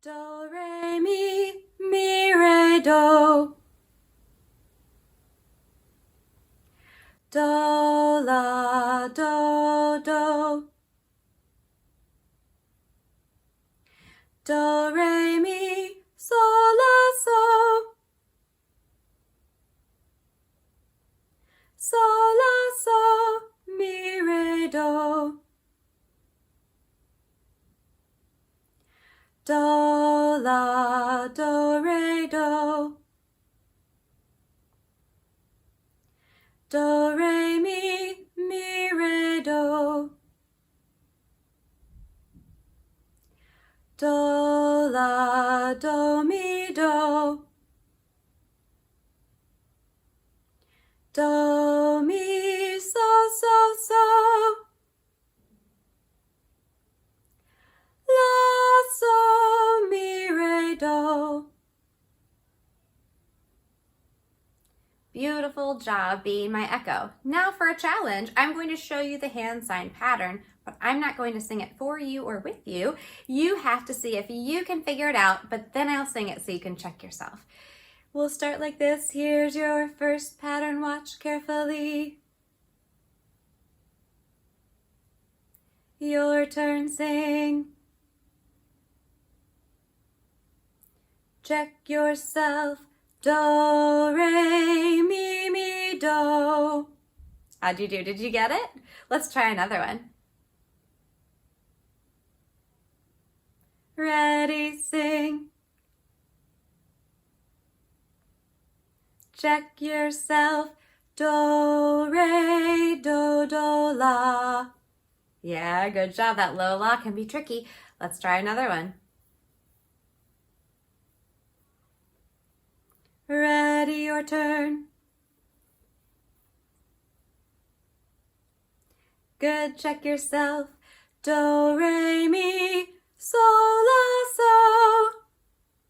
Do, re, mi, re, do. Do, la, do, do. Do, re, mi, sol, la, so. Sol, la, so, mi, re, do. Do, la, do, re, do. Do, re, mi, re, do. Do, la, do, mi, do. Do, mi, so, so, so. La, so, mi, re, do. Beautiful job being my echo. Now for a challenge, I'm going to show you the hand sign pattern, but I'm not going to sing it for you or with you. You have to see if you can figure it out, but then I'll sing it so you can check yourself. We'll start like this. Here's your first pattern. Watch carefully. Your turn, sing. Check yourself. Do, re, mi, do. How'd you do? Did you get it? Let's try another one. Ready, sing. Check yourself. Do, re, do, la. Yeah, good job. That low la can be tricky. Let's try another one. Ready, your turn. Good, check yourself. Do, re, mi, sol, la, so.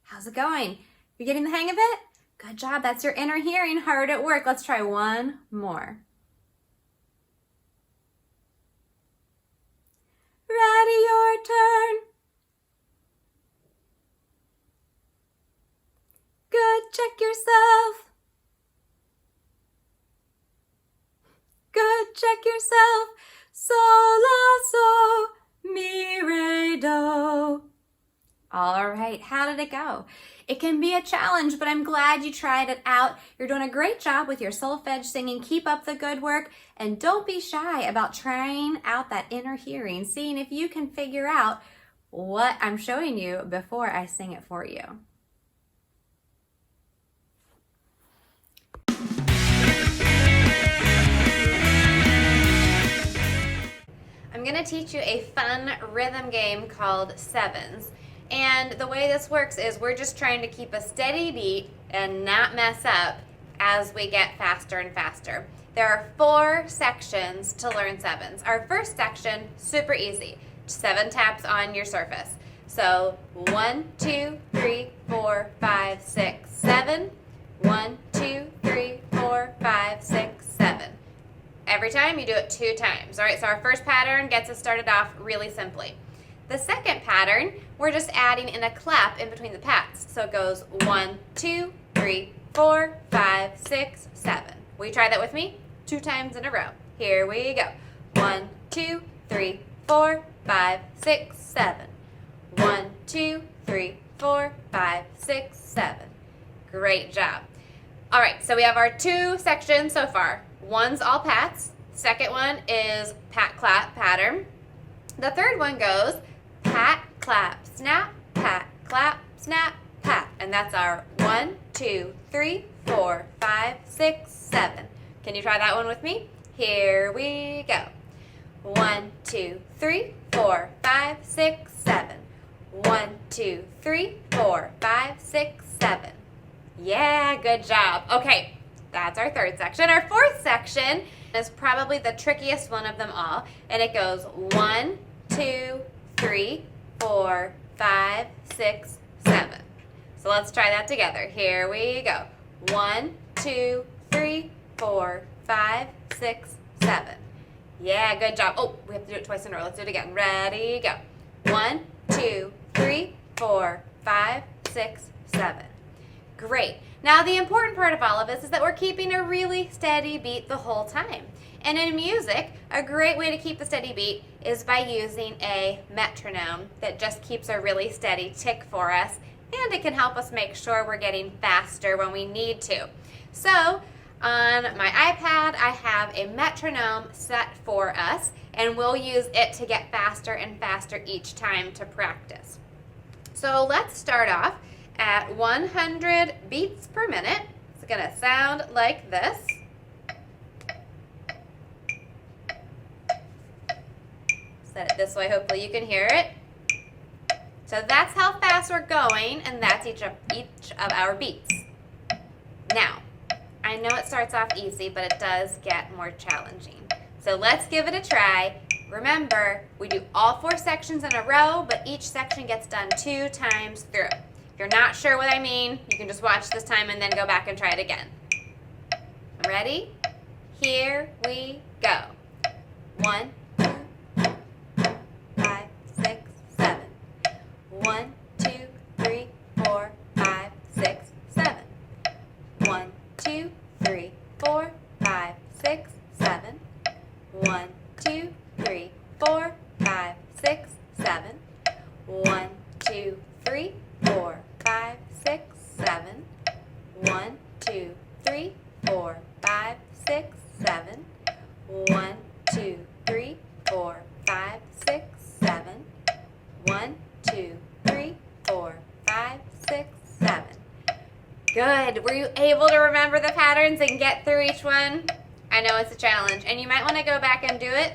How's it going? You getting the hang of it? Good job. That's your inner hearing hard at work. Let's try one more. Ready, your turn. Good, check yourself. Good, check yourself. Sol, la, so, mi, re, do. All right, how did it go? It can be a challenge, but I'm glad you tried it out. You're doing a great job with your solfege singing. Keep up the good work, and don't be shy about trying out that inner hearing, seeing if you can figure out what I'm showing you before I sing it for you. I'm going to teach you a fun rhythm game called Sevens. And the way this works is we're just trying to keep a steady beat and not mess up as we get faster and faster. There are 4 sections to learn sevens. Our first section, super easy. 7 taps on your surface. So 1, 2, 3, 4, 5, 6, 7. 1, 2, 3, 4, 5, 6, 7. Every time you do it 2 times. All right, so our first pattern gets us started off really simply. The second pattern, we're just adding in a clap in between the pats. So it goes 1, 2, 3, 4, 5, 6, 7. Will you try that with me? 2 times in a row. Here we go. 1, 2, 3, 4, 5, 6, 7. 1, 2, 3, 4, 5, 6, 7. Great job. All right, so we have our 2 sections so far. One's all pats. Second one is pat, clap, pattern. The third one goes pat, clap, snap, pat, clap, snap, pat. And that's our 1, 2, 3, 4, 5, 6, 7. Can you try that one with me? Here we go. 1, 2, 3, 4, 5, 6, 7. 1, 2, 3, 4, 5, 6, 7. Yeah, good job. Okay, that's our third section. Our fourth section is probably the trickiest one of them all. And it goes 1, 2, 3, 4, 5, 6, 7. So let's try that together. Here we go. 1, 2, 3, 4, 5, 6, 7. Yeah, good job. Oh, we have to do it twice in a row. Let's do it again. Ready, go. 1, 2, 3, 4, 5, 6, 7. Great. Now the important part of all of this is that we're keeping a really steady beat the whole time. And in music, a great way to keep a steady beat is by using a metronome that just keeps a really steady tick for us, and it can help us make sure we're getting faster when we need to. So on my iPad, I have a metronome set for us, and we'll use it to get faster and faster each time to practice. So let's start off at 100 beats per minute. It's going to sound like this. Set it this way, hopefully you can hear it. So that's how fast we're going, and that's each of our beats. Now, I know it starts off easy, but it does get more challenging. So let's give it a try. Remember, we do all 4 sections in a row, but each section gets done 2 times through. If you're not sure what I mean, you can just watch this time and then go back and try it again. Ready? Here we go. 1, 2, 5, 6, 7. 1, 2, 3, 4, 5, 6, 7. 1, 2, 3, 4, 5, 6, 7. 1, 2, 3, 4, 5, 6, 7. 1, 2, 3, 4, 5, 6, 7. 1, 2, 3, 4, 5, 6, 7. 1, 2, 3, 4, 5, 6, 7. 1, 2, 3, 4, 5, 6, 7. Good. Were you able to remember the patterns and get through each one? I know it's a challenge, and you might want to go back and do it.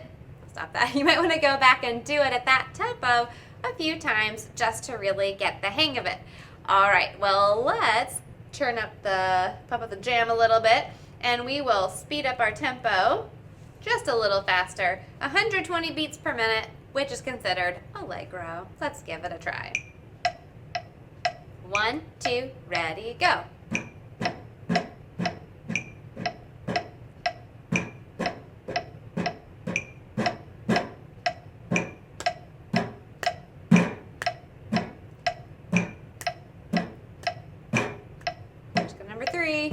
Stop that. You might want to go back and do it at that tempo a few times just to really get the hang of it. All right. Well, let's pump up the jam a little bit, and we will speed up our tempo just a little faster. 120 beats per minute, which is considered allegro. Let's give it a try. 1, 2, ready, go. Let's go number 3.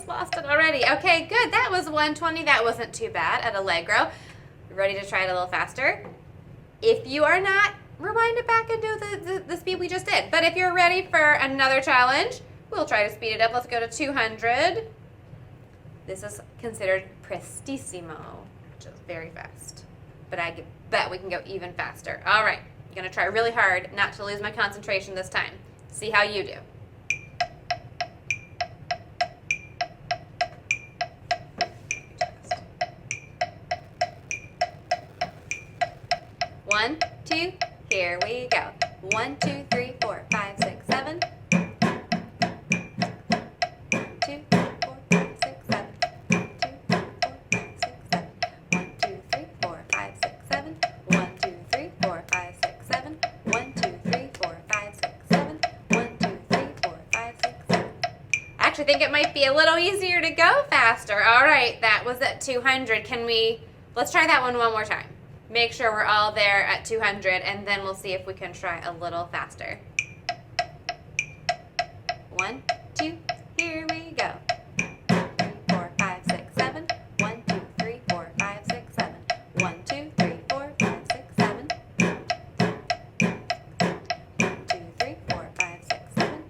Lost it already. Okay, good. That was 120. That wasn't too bad at allegro. Ready to try it a little faster? If you are not, rewind it back and do the speed we just did. But if you're ready for another challenge, we'll try to speed it up. Let's go to 200. This is considered prestissimo, which is very fast. But I bet we can go even faster. All right. I'm going to try really hard not to lose my concentration this time. See how you do. 1, 2, here we go. 1, 2, 3, 4, 5, 6, 7. 1, 2, 3, 4, 5, 6, 7. 1, 2, 3, 4, 5, 6, 7. 1, 2, 3, 4, 5, 6, 7. 1, 2, 3, 4, 5, 6, 7. 1, 2, 3, 4, 5, 6, 7. I actually think it might be a little easier to go faster. All right, that was at 200. Let's try that one more time. Make sure we're all there at 200, and then we'll see if we can try a little faster. 1, 2, here we go. 3, 4, 5, 6, 7. 1, 2, 3, 4, 5, 6, 7. 1, 2, 3, 4, 5, 6, 7. 1, 2, 3, 4, 5, 6, 7.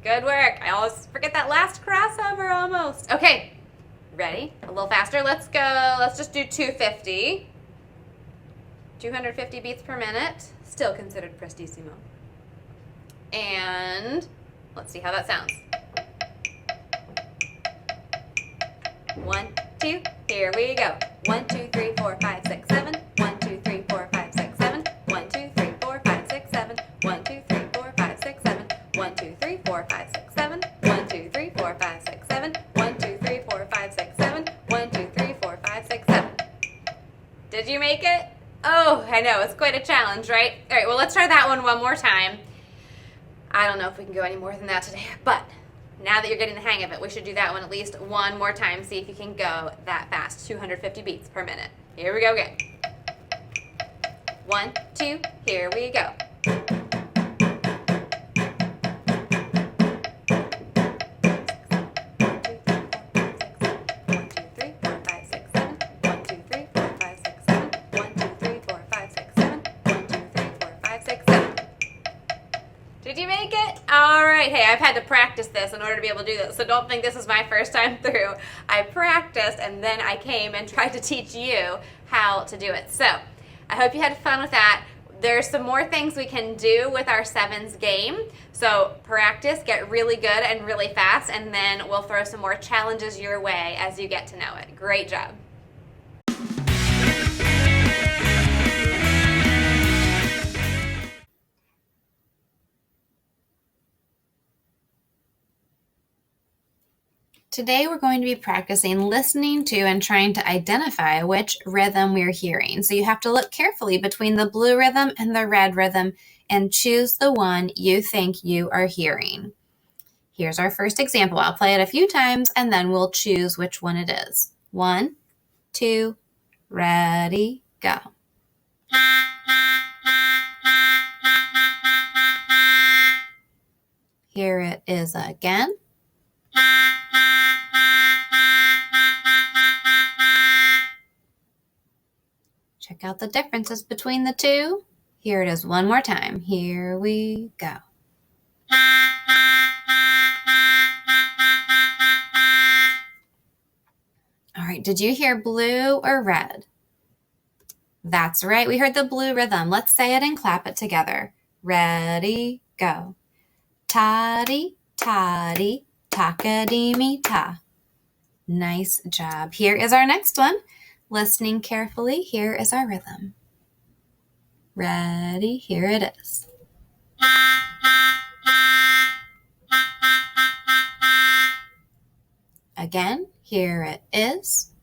Good work. I always forget that last crossover almost. Okay, ready? A little faster. Let's go. Let's just do 250. 250 beats per minute. Still considered prestissimo. And let's see how that sounds. 1, 2, here we go. 1, 2, 3, 4, 5, 6, 7. 1, 2, 3, 4, 5, 6, 7. 1, 2, 3, 4, 5, 6, 7. 1, 2, 3, 4, 5, 6, 7. 1, 2, 3, 4, 5, 6, 7. 1, 2, 3, 4, 5, 6, 7. 1, 2, 3, 4, 5, 6, 7. 1, 2, 3, 4, make it? Oh, I know. It's quite a challenge, right? All right, well, let's try that one more time. I don't know if we can go any more than that today, but now that you're getting the hang of it, we should do that one at least one more time. See if you can go that fast. 250 beats per minute. Here we go again. 1, 2, here we go. Did you make it? All right. Hey, I've had to practice this in order to be able to do this, so don't think this is my first time through. I practiced, and then I came and tried to teach you how to do it. So I hope you had fun with that. There's some more things we can do with our sevens game. So practice, get really good and really fast, and then we'll throw some more challenges your way as you get to know it. Great job. Today we're going to be practicing listening to and trying to identify which rhythm we're hearing. So you have to look carefully between the blue rhythm and the red rhythm and choose the one you think you are hearing. Here's our first example. I'll play it a few times and then we'll choose which one it is. 1, 2, ready, go. Here it is again. Check out the differences between the two. Here it is one more time. Here we go. All right, did you hear blue or red? That's right, we heard the blue rhythm. Let's say it and clap it together. Ready, go. Ta-dee, ta-dee, taka-dee-me-ta. Nice job. Here is our next one. Listening carefully, here is our rhythm. Ready, here it is. Again, here it is.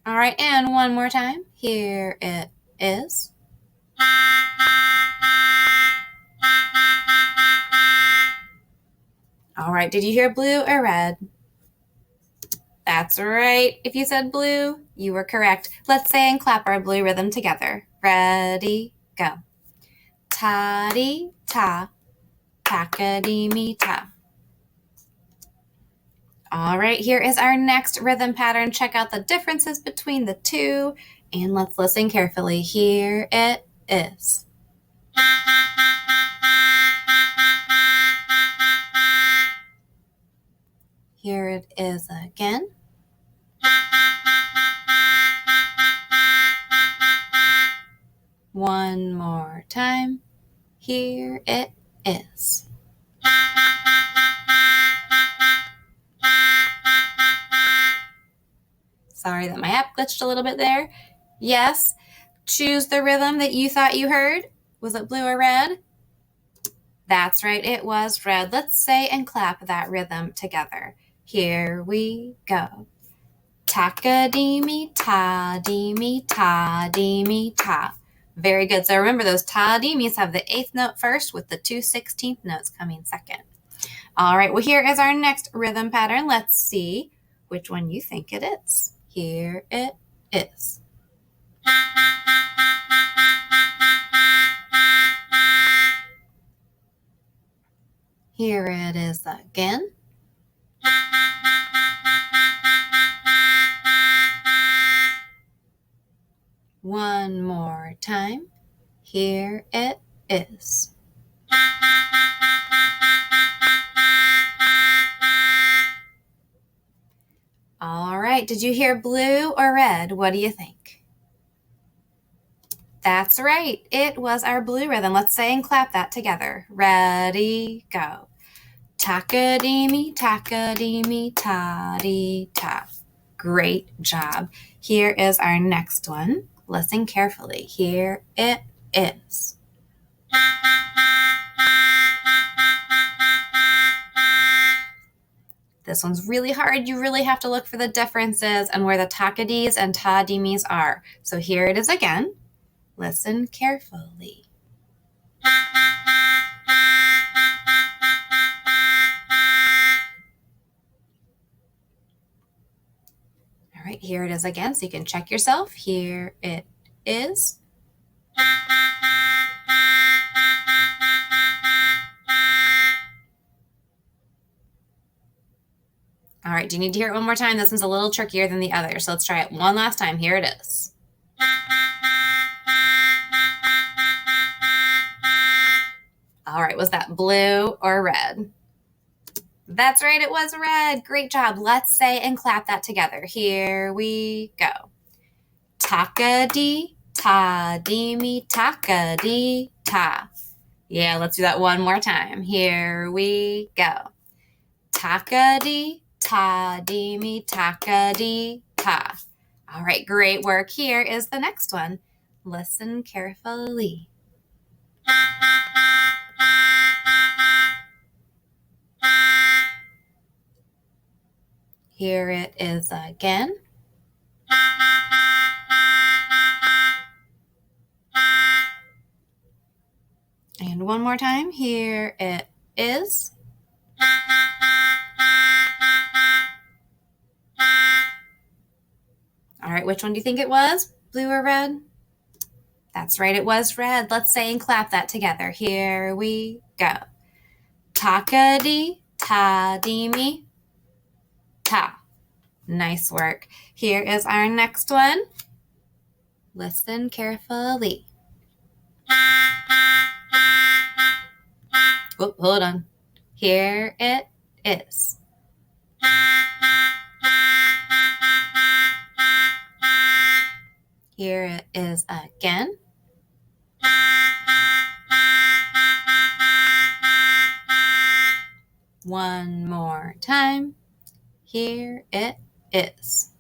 All right, and one more time. Here it is. All right, did you hear blue or red? That's right. If you said blue, you were correct. Let's say and clap our blue rhythm together. Ready, go. Ta-dee, ta, taka-dee-me-ta. All right, here is our next rhythm pattern. Check out the differences between the two, and let's listen carefully. Here it is. Here it is again. One more time. Here it is. Sorry that my app glitched a little bit there. Yes, choose the rhythm that you thought you heard. Was it blue or red? That's right, it was red. Let's say and clap that rhythm together. Here we go. Taka-dee-me-ta, dee-me-ta, dee-me-ta. Very good. So remember, those ta-dee-mes have the 8th note first with the 2 16th notes coming second. All right, well, here is our next rhythm pattern. Let's see which one you think it is. Here it is. Here it is again. One more time. Here it is. All right, did you hear blue or red? What do you think? That's right, it was our blue rhythm. Let's say and clap that together. Ready, go. Taka-dee-me, taka-dee-me, ta-dee-ta. Great job. Here is our next one. Listen carefully. Here it is. This one's really hard. You really have to look for the differences and where the takadis and tadimis are. So here it is again. Listen carefully. All right, here it is again, so you can check yourself. Here it is. All right, do you need to hear it one more time? This one's a little trickier than the other, so let's try it one last time. Here it is. All right, was that blue or red? That's right, it was red. Great job. Let's say and clap that together. Here we go. Takadi, tadimi, takadi, ta. Yeah, let's do that one more time. Here we go. Takadi, tadimi, takadi, ta. All right, great work. Here is the next one. Listen carefully. Here it is again. And one more time. Here it is. All right, which one do you think it was? Blue or red? That's right, it was red. Let's say and clap that together. Here we go. Takadi, tadimi, ta. Nice work. Here is our next one. Listen carefully. Oh, hold on. Here it is. Here it is again. One more time. Here it is.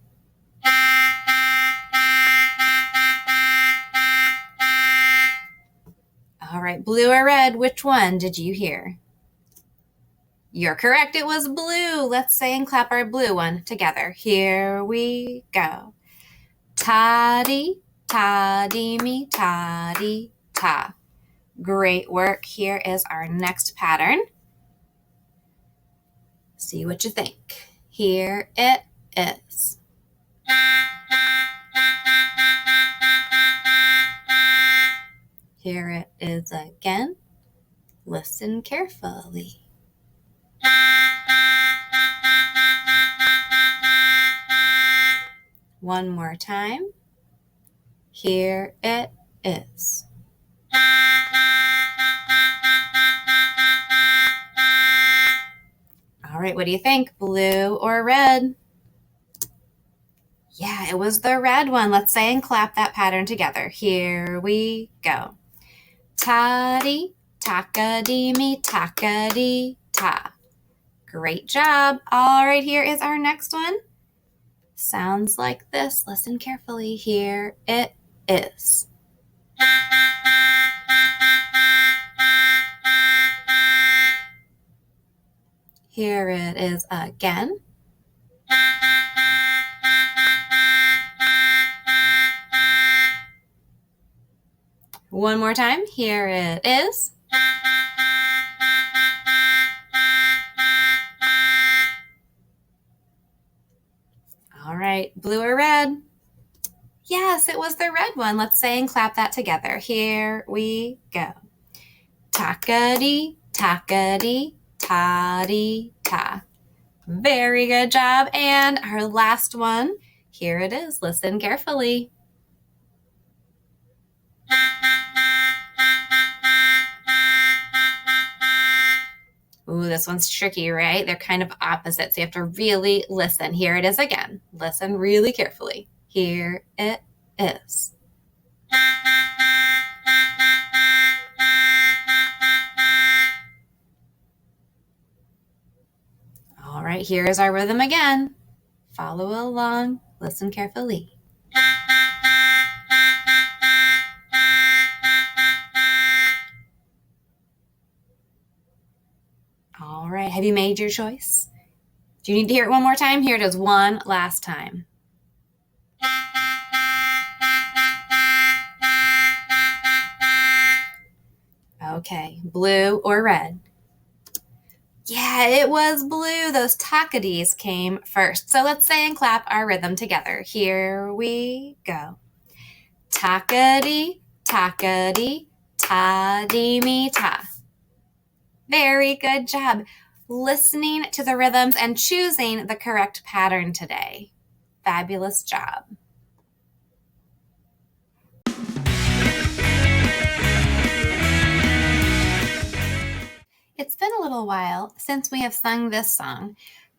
All right, blue or red, which one did you hear? You're correct, it was blue. Let's say and clap our blue one together. Here we go. Tadi, tadimi, tadi, ta. Great work. Here is our next pattern. See what you think. Here it is. Here it is again. Listen carefully. One more time. Here it is. All right, what do you think? Blue or red? Yeah, it was the red one. Let's say and clap that pattern together. Here we go. Tadi, takadimi, takadi, ta. Great job. All right, here is our next one. Sounds like this. Listen carefully. Here it is. Here it is again. One more time. Here it is. All right, blue or red? Yes, it was the red one. Let's say and clap that together. Here we go. Takadi, takadi, tadi, ta. Very good job. And our last one, here it is. Listen carefully. Ooh, this one's tricky, right? They're kind of opposite, so you have to really listen. Here it is again. Listen really carefully. Here it is. All right, here is our rhythm again. Follow along. Listen carefully. All right, have you made your choice? Do you need to hear it one more time? Here it is one last time. Okay, blue or red? Yeah, it was blue. Those takadis came first. So let's say and clap our rhythm together. Here we go. Takadi, takadi, ta-dee-me ta. Very good job listening to the rhythms and choosing the correct pattern today. Fabulous job. It's been a little while since we have sung this song,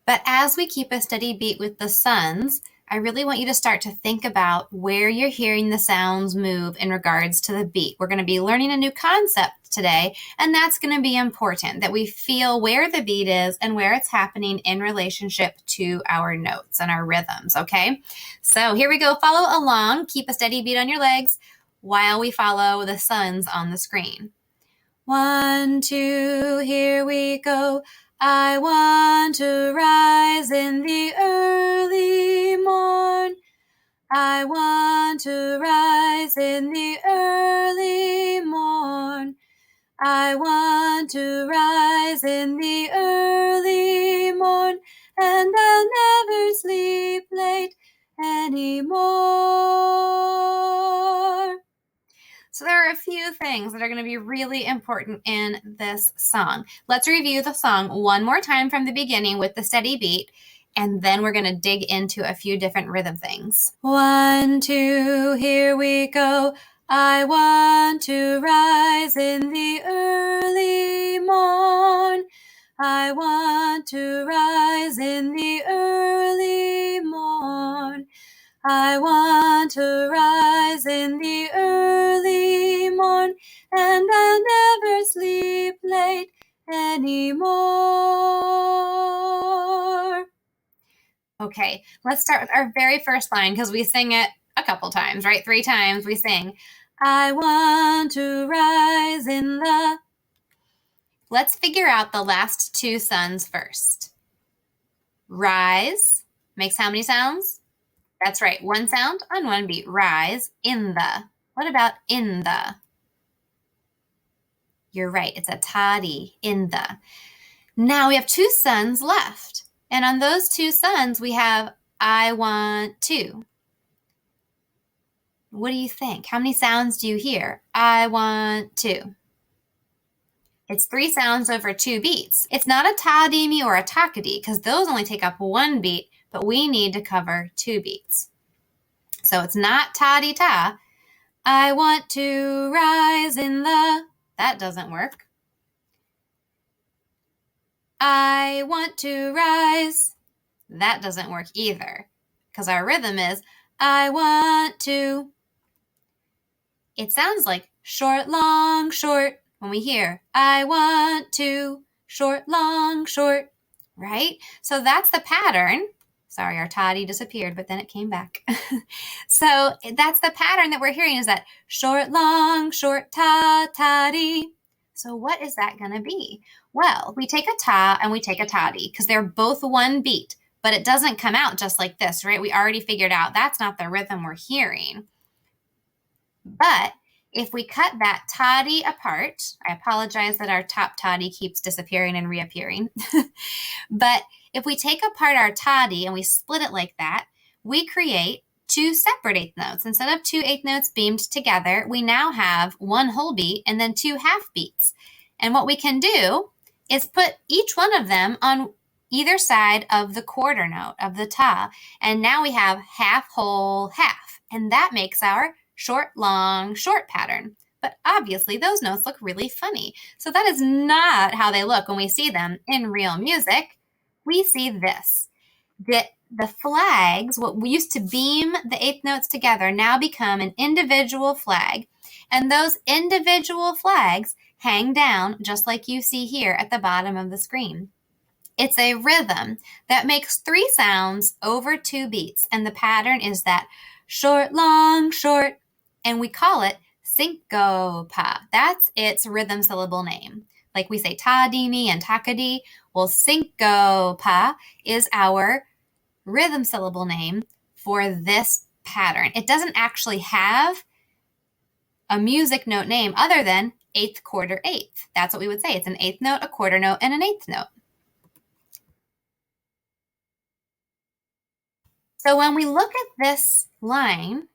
but as we keep a steady beat with the suns, I really want you to start to think about where you're hearing the sounds move in regards to the beat. We're going to be learning a new concept today, and that's going to be important, that we feel where the beat is and where it's happening in relationship to our notes and our rhythms, okay? So here we go. Follow along. Keep a steady beat on your legs while we follow the suns on the screen. 1, 2, here we go. I want to rise in the early morn. I want to rise in the early morn. I want to rise in the early morn, and I'll never sleep late anymore. So there are a few things that are going to be really important in this song. Let's review the song one more time from the beginning with the steady beat, and then we're going to dig into a few different rhythm things. 1, 2, here we go. I want to rise in the early morn. I want to rise in the early morn. I want to rise in the early morn, and I'll never sleep late anymore. Okay, let's start with our very first line because we sing it a couple times, right? 3 times we sing, I want to rise in the... Let's figure out the last 2 suns first. Rise makes how many sounds? That's right, 1 sound on 1 beat. Rise, in the. What about in the? You're right, it's a tadi, in the. Now we have 2 suns left. And on those 2 suns, we have I want to. What do you think? How many sounds do you hear? I want to. It's 3 sounds over 2 beats. It's not a ta-dee-me or a takadi because those only take up 1 beat, but we need to cover 2 beats. So it's not ta-dee-ta. I want to rise in the... That doesn't work. I want to rise. That doesn't work either because our rhythm is I want to. It sounds like short, long, short when we hear I want to, short, long, short, right? So that's the pattern. Sorry, our toddy disappeared, but then it came back. So that's the pattern that we're hearing is that short, long, short, ta, toddy. So what is that going to be? Well, we take a ta and we take a toddy because they're both 1 beat, but it doesn't come out just like this, right? We already figured out that's not the rhythm we're hearing. But if we cut that toddy apart, I apologize that our top toddy keeps disappearing and reappearing. But if we take apart our toddy and we split it like that, we create 2 separate 8th notes. Instead of 2 8th notes beamed together, we now have 1 whole beat and then 2 half beats. And what we can do is put each one of them on either side of the quarter note of the ta. And now we have half, whole, half. And that makes our short, long, short pattern. But obviously those notes look really funny. So that is not how they look when we see them in real music. We see this. The flags, what we used to beam the 8th notes together, now become an individual flag. And those individual flags hang down just like you see here at the bottom of the screen. It's a rhythm that makes 3 sounds over 2 beats. And the pattern is that short, long, short, and we call it syncopa. That's its rhythm syllable name. like we say ta, di, mi, and takadi. Well, syncopa is our rhythm syllable name for this pattern. It doesn't actually have a music note name other than eighth, quarter, eighth. That's what we would say. It's an eighth note, a quarter note, and an eighth note. So when we look at this line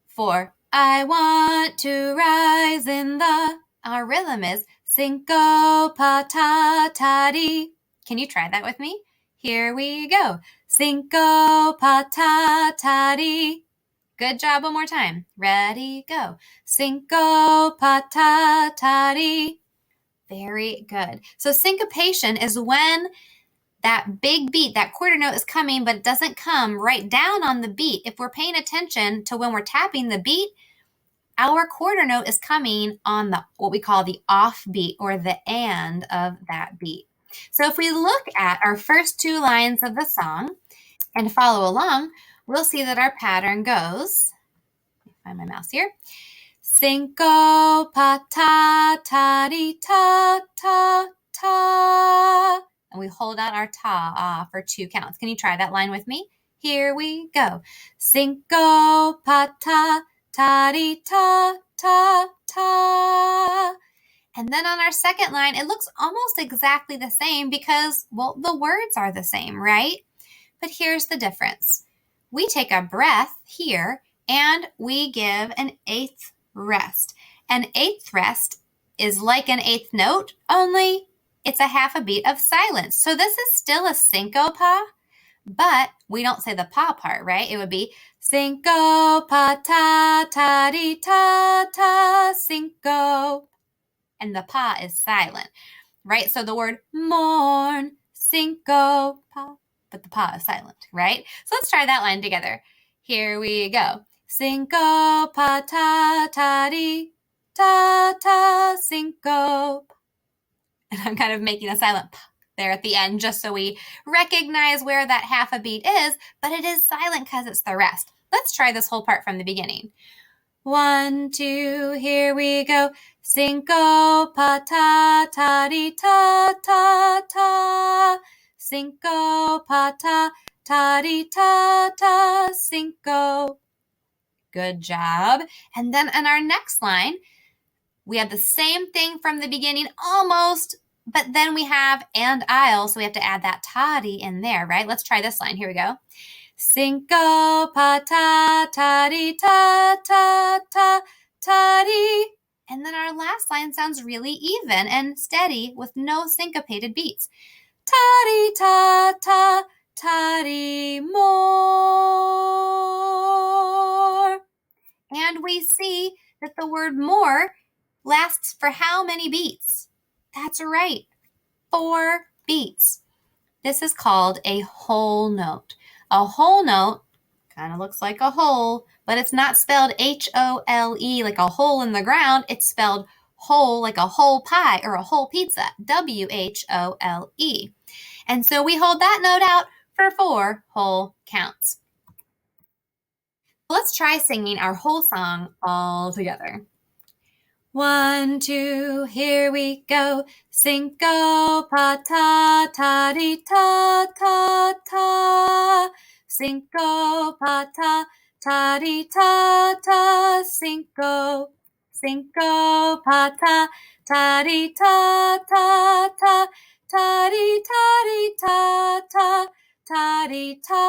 for I want to rise in the, our rhythm is syncopata-ta-di. Can you try that with me? Here we go. Syncopata-ta-di. Good job. One more time. Ready, go. Syncopata-ta-di. Very good. So syncopation is when that big beat, that quarter note is coming, but it doesn't come right down on the beat. If we're paying attention to when we're tapping the beat, our quarter note is coming on the what we call the off beat or the and of that beat. So if we look at our first two lines of the song and follow along, we'll see that our pattern goes, let me find my mouse here, syncopata-ta-di-ta-ta-ta. And we hold out our ta for 2 counts. Can you try that line with me? Here we go. Syncopata-ta-di-ta-ta-ta. And then on our second line, it looks almost exactly the same because, well, the words are the same, right? But here's the difference. We take a breath here and we give an eighth rest. An eighth rest is like an eighth note, only it's a half a beat of silence. So this is still a syncopa, but we don't say the pa part, right? It would be syncopa-ta-ta-di-ta-ta, syncope. And the pa is silent, right? So the word mourn, syncopa, but the pa is silent, right? So let's try that line together. Here we go. Syncopata-ta-di-ta-ta, syncope. And I'm kind of making a silent p there at the end just so we recognize where that half a beat is, but it is silent because it's the rest. Let's try this whole part from the beginning. 1, 2, here we go. Syncopata-ta-di-ta-ta-ta. Syncopata-ta-di-ta-ta, syncope. Good job. And then in our next line, we have the same thing from the beginning almost, but then we have and I'll, so we have to add that ta-di in there, right? Let's try this line. Here we go. Syncopata-ta-di-ta-ta-ta-di. And then our last line sounds really even and steady with no syncopated beats. Ta-di-ta-ta-ta-di more. And we see that the word more lasts for how many beats? That's right, 4 beats. This is called a whole note. A whole note kind of looks like a hole, but it's not spelled H-O-L-E like a hole in the ground. It's spelled whole like a whole pie or a whole pizza, W-H-O-L-E. And so we hold that note out for 4 whole counts. Let's try singing our whole song all together. 1, 2, here we go. Syncopata-ta-di-ta-ta-ta. Syncopata-ta-di-ta-ta, syncope. Syncopata-ta-di-ta-ta-ta. Ta-di-ta-di-ta-ta. Ta-di-ta.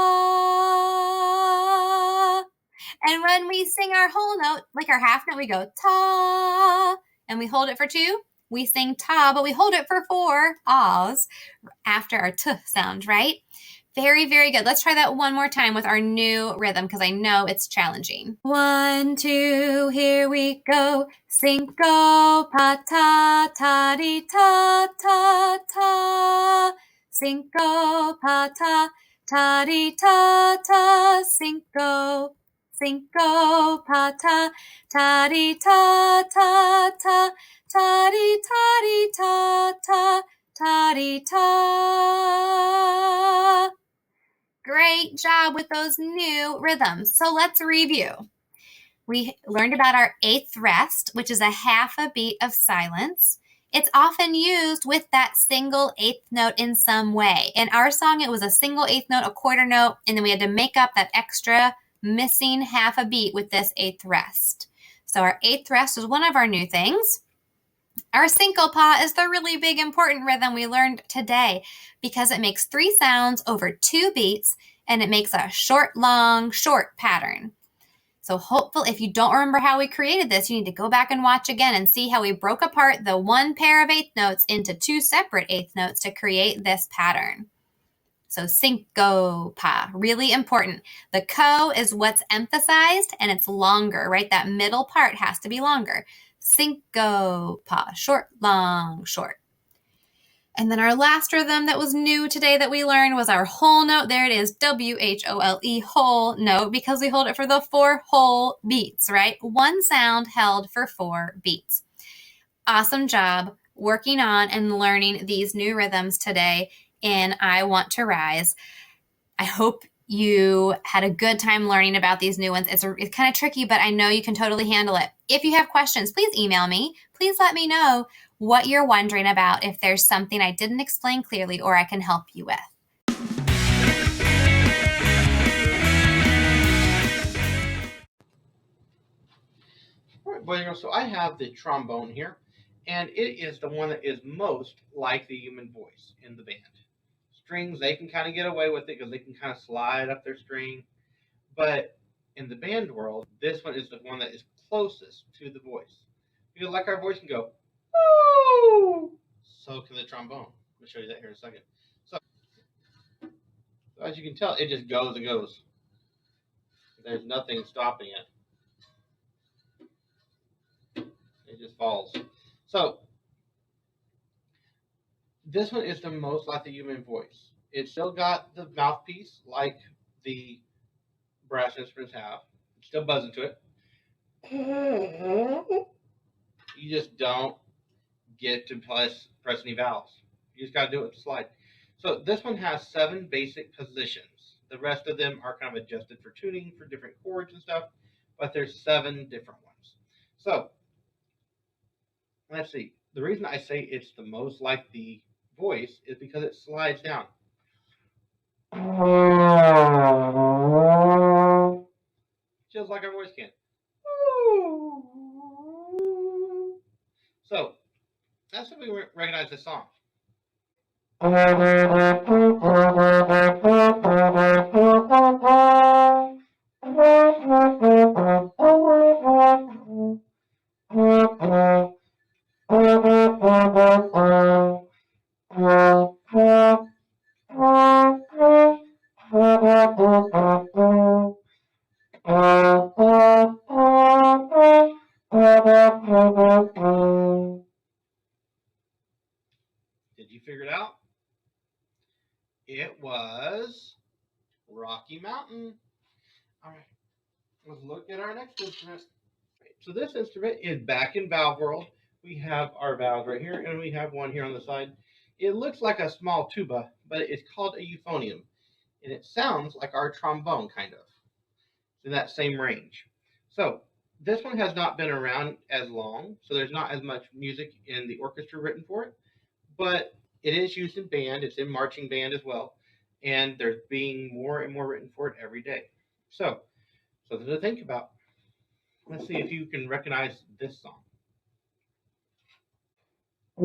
And when we sing our whole note, like our half note, we go ta, and we hold it for 2. We sing ta, but we hold it for 4 ahs after our t sound, right? Very, very good. Let's try that one more time with our new rhythm because I know it's challenging. 1, 2, here we go. Syncopata-ta-di-ta-ta-ta. Syncopata-ta-di-ta-ta, syncope. Syncopata-ta-di-ta-ta-ta. Ta-di-ta-di-ta-ta. Ta-di-ta. Great job with those new rhythms. So let's review. We learned about our eighth rest, which is a half a beat of silence. it's often used with that single eighth note in some way. In our song, it was a single eighth note, a quarter note, and then we had to make up that extra missing half a beat with this eighth rest. So our eighth rest is one of our new things. Our syncopa is the really big important rhythm we learned today because it makes 3 sounds over 2 beats and it makes a short, long, short pattern. So hopefully, if you don't remember how we created this, you need to go back and watch again and see how we broke apart the one pair of eighth notes into 2 separate eighth notes to create this pattern. So syncopa, really important. The co is what's emphasized and it's longer, right? That middle part has to be longer. Syncopa, short, long, short. And then our last rhythm that was new today that we learned was our whole note. There it is, W-H-O-L-E, whole note, because we hold it for the 4 whole beats, right? 1 sound held for 4 beats. Awesome job working on and learning these new rhythms today in I Want to Rise. I hope you had a good time learning about these new ones. It's kind of tricky, but I know you can totally handle it. If you have questions, please email me. Please let me know what you're wondering about, if there's something I didn't explain clearly or I can help you with. All right, boys and girls, so I have the trombone here, and it is the one that is most like the human voice in the band. Strings, they can kind of get away with it because they can kind of slide up their string, but in the band world, this one is the one that is closest to the voice. Because like our voice can go, woo, so can the trombone. I'll show you that here in a second. So as you can tell, it just goes and goes. There's nothing stopping it. It just falls. So this one is the most like the human voice. It's still got the mouthpiece like the brass instruments have. It's still buzzing to it. You just don't get to press any valves. You just got to do it with the slide. So this one has 7 basic positions. The rest of them are kind of adjusted for tuning for different chords and stuff, but there's 7 different ones. So let's see. The reason I say it's the most like the voice is because it slides down. Just like our voice can. So that's how we recognize the song. Did you figure it out? It was Rocky Mountain. All right, let's look at our next instrument. So this instrument is back in valve world. We have our valves right here, and we have one here on the side. It looks like a small tuba, but it's called a euphonium, and it sounds like our trombone, kind of. It's in that same range. So this one has not been around as long, so there's not as much music in the orchestra written for it, but it is used in band. It's in marching band as well, and there's being more and more written for it every day. So something to think about. Let's see if you can recognize this song. Did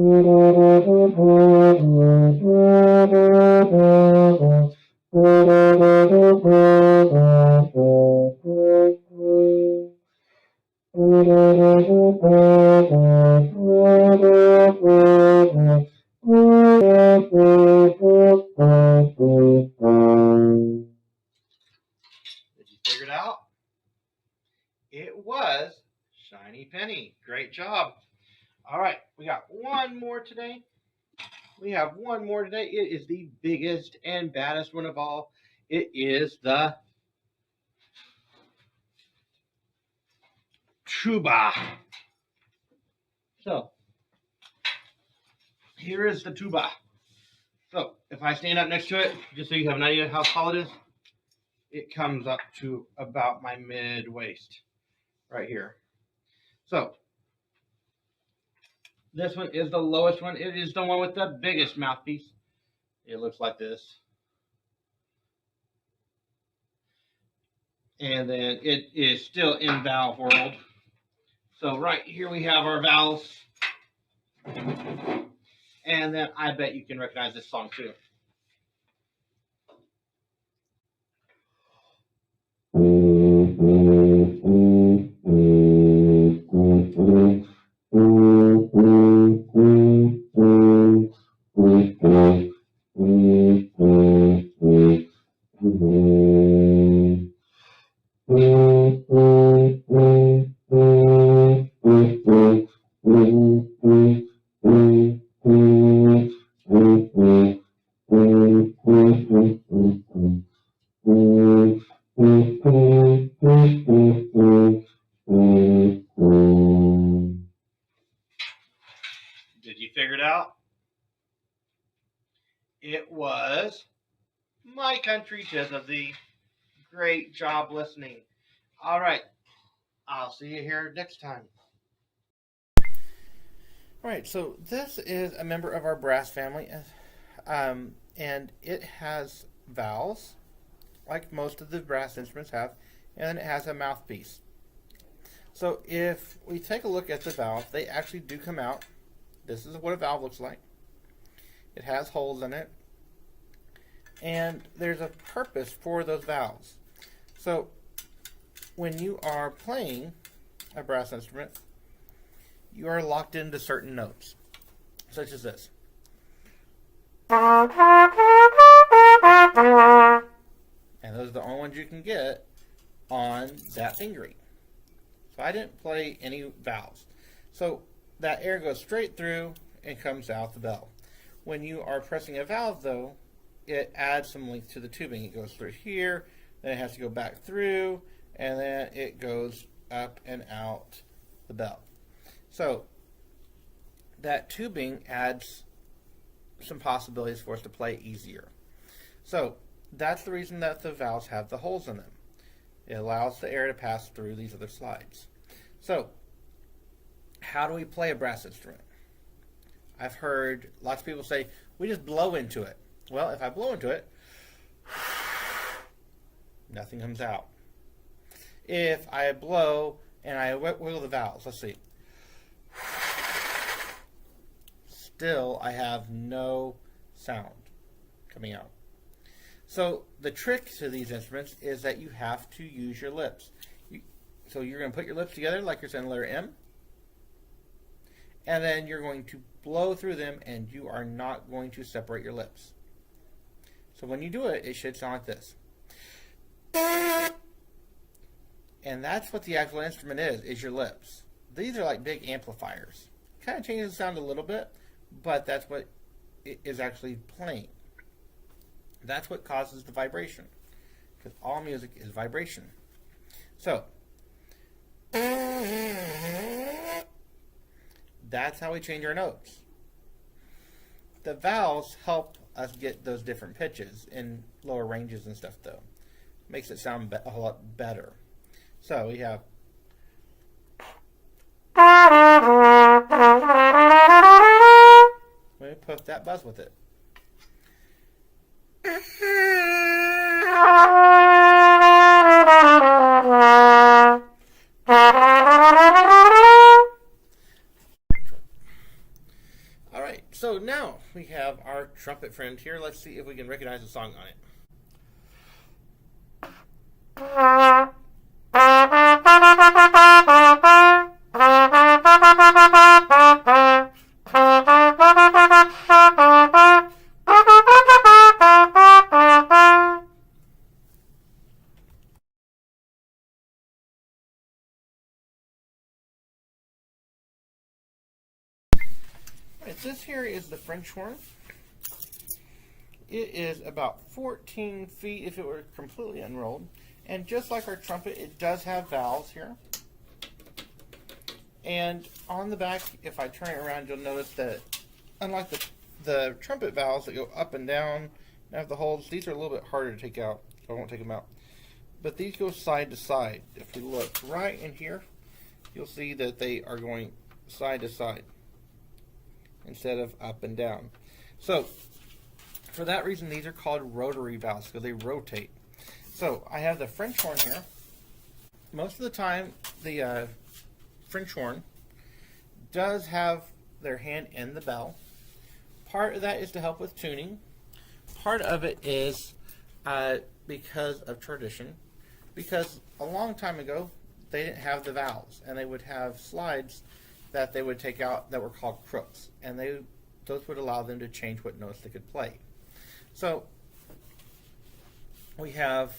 you figure it out? It was Shiny Penny. Great job. All right, we got one more today. We have one more today. It is the biggest and baddest one of all. It is the tuba. So here is the tuba. So if I stand up next to it, just so you have an idea how tall it is, it comes up to about my mid waist right here. So This one is the lowest one. It is the one with the biggest mouthpiece. It looks like this. And then it is still in valve world. So right here we have our valves. And then I bet you can recognize this song too. Did you figure it out? It was My Country 'Tis of Thee. Great job listening. All right. I'll see you here next time. All right, so this is a member of our brass family, and it has valves, like most of the brass instruments have, and it has a mouthpiece. So if we take a look at the valve, they actually do come out. This is what a valve looks like. It has holes in it, and there's a purpose for those valves. So when you are playing a brass instrument, you are locked into certain notes, such as this. And those are the only ones you can get on that fingering. So I didn't play any valves. So that air goes straight through and comes out the bell. When you are pressing a valve, though, it adds some length to the tubing. It goes through here, then it has to go back through, and then it goes up and out the bell. So that tubing adds some possibilities for us to play easier. So that's the reason that the valves have the holes in them. It allows the air to pass through these other slides. So how do we play a brass instrument? I've heard lots of people say, we just blow into it. Well, if I blow into it, nothing comes out. If I blow and I wiggle the valves, let's see. Still, I have no sound coming out. So the trick to these instruments is that you have to use your lips. So you're going to put your lips together like you're saying the letter M, and then you're going to blow through them, and you are not going to separate your lips. So when you do it, it should sound like this. And that's what the actual instrument is your lips. These are like big amplifiers. Kind of changes the sound a little bit, but that's what it is actually playing. That's what causes the vibration, because all music is vibration. So that's how we change our notes. The valves help us get those different pitches in lower ranges and stuff, though. Makes it sound a whole lot better. So we have. Let me put that buzz with it. All right, so now we have our trumpet friend here. Let's see if we can recognize the song on it. This here is the French horn. It is about 14 feet if it were completely unrolled. And just like our trumpet, it does have valves here. And on the back, if I turn it around, you'll notice that unlike the trumpet valves that go up and down and have the holes, these are a little bit harder to take out, so I won't take them out. But these go side to side. If you look right in here, you'll see that they are going side to side. instead of up and down. So for that reason, these are called rotary valves because they rotate. So I have the French horn here. Most of the time, the French horn does have their hand in the bell. Part of that is to help with tuning. Part of it is because of tradition. Because a long time ago, they didn't have the valves, and they would have slides that they would take out that were called crooks, and those would allow them to change what notes they could play. So we have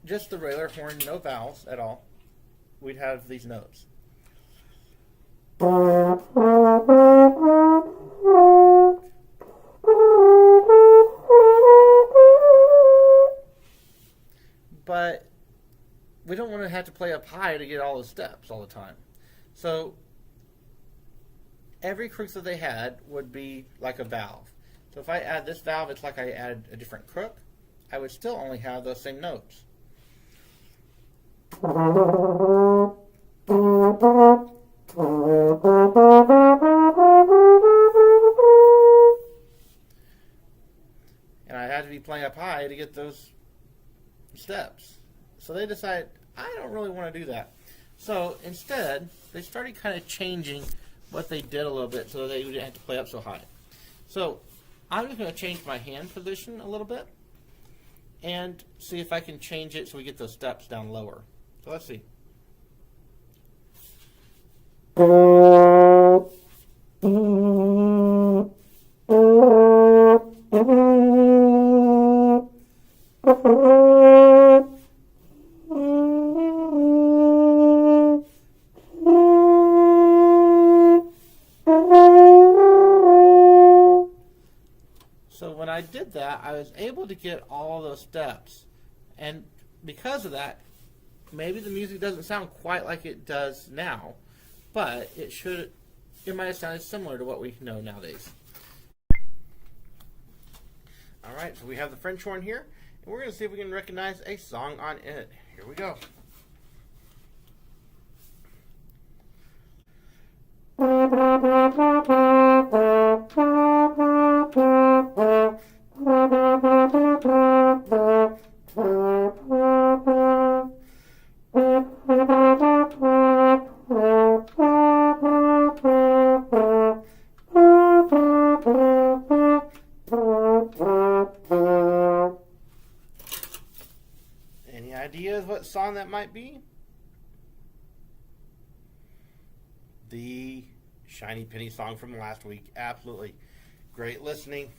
just the regular horn, no valves at all. We'd have these notes. But we don't want to have to play up high to get all the steps all the time. So every crook that they had would be like a valve. So if I add this valve, it's like I add a different crook. I would still only have those same notes. And I had to be playing up high to get those steps. So they decided, I don't really want to do that. So instead, they started kind of changing what they did a little bit so they didn't have to play up so high. So I'm just going to change my hand position a little bit and see if I can change it so we get those steps down lower. So let's see. So when I did that, I was able to get all those steps. And because of that, maybe the music doesn't sound quite like it does now, but it might have sounded similar to what we know nowadays. Alright, so we have the French horn here, and we're going to see if we can recognize a song on it. Here we go. Any ideas what song that might be? The Shiny Penny song from last week. Absolutely. Great listening.